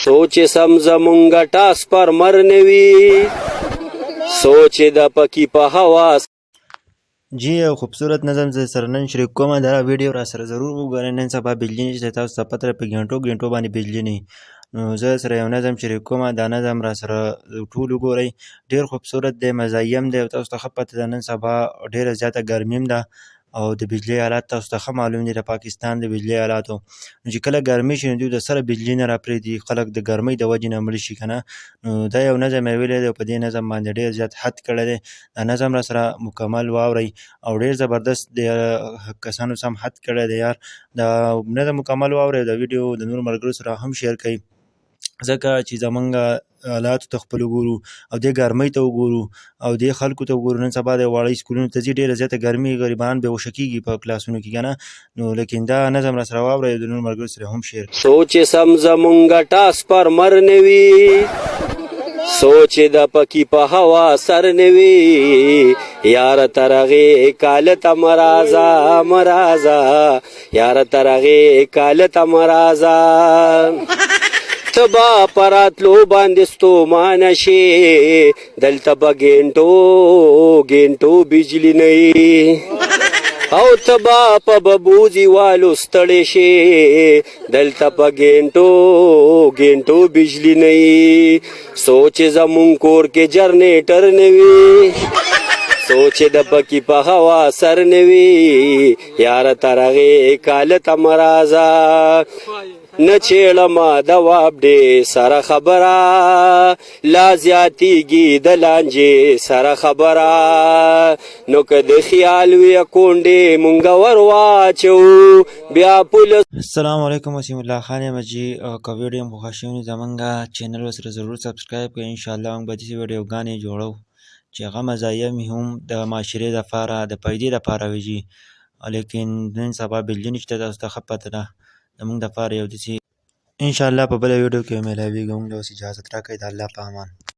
سوچ سم زمونږ ټاس پر مر نوي سوچ د پکی په هوا. جی یو خوبصورت نظم زه سره نن شریک کوم. دا ویډیو را سره ضرور وګورئ. نن سبا بجلی نشته، تاسو ته پته په ګنټو باندې بجلی نه وي، نو زه سره یو نظم شریک کوم. دا نظم را سره ټول وګورئ. ډېر خوبصورت دی، مزاحي هم دی او تاسو ته ښه پته ده نن سبا ډېره زیاته ګرمي هم ده او د بجلی حالات تاسو ته ښه معلوم دي د پاکستان د بجلی حالاتو. نو چې کله ګرمي شي نو دوی د سره بجلی نه راپرېږدي، خلک د ګرمۍ د وجې نه مړه شي که نه. نو دا یو نظم یې ویلی دی او په دې نظم باندې ډېر زیات حد کړی دی. دا نظم را سره مکمل واورئ او ډېر زبردست دی. کسانو سم حد کړی دی یار. دا نظم مکمل واورئ او دا ویډیو د نورو ملګرو سره هم شیر کړئ، ځکه چې زمونږ حالاتو ته خپل وګورو او دې ګرمۍ ته وګورو او دې خلکو ته وګورو. نن سبا د واړه سکولونو ته ځي، ډېره زیاته ګرمي، غریبان بېهوشه کېږي په کلاسونو کې که نه. نو لیکن دا نظم را سره واورئ او د نورو ملګرو سره هم شیر کړئ. سوچ سم زمونږ ټاس پر مر نوي سوچ د پکی په هوا سر نوي یار ترغه کالت مرازا یار ترغه کالت مرازا تبا پراتلو باندې ستومان شي دلته به ګنټو بجلی نه او تبا په ببوزي والو ستړی شي دلته په ګنټو بجلی نه سوچ زمون کور کې جرنیټر نه وي سوچ د پکی په هوا سر نه وي یار ترغه کالت مرازا نه چیړما دواب دې سره خبره لا زیاتیږي د لانجې سره خبره نو که د خیال وي کونډې مونږ ور واچو بیا پولیس. السلام علیکم، وسیم الله خان یم جی. که ویډیو مو خوښ شوی نو زمونږ چینل ورسره ضرور سبسکرایب کړئ. انشاءالله موږ به داسې ویډیوګانې جوړو چې هغه مزاحیه وي هم د معاشرې دپاره د پیدې دپاره وي جي. لیکن نن سبا بجلی نشته، تاسو ته ښه پته ده. زمونږ دپاره یو داسې انشاءالله په بله ویډیو کې میلاویږو. موږ له اوس اجازت راکړئ. د الله په امان.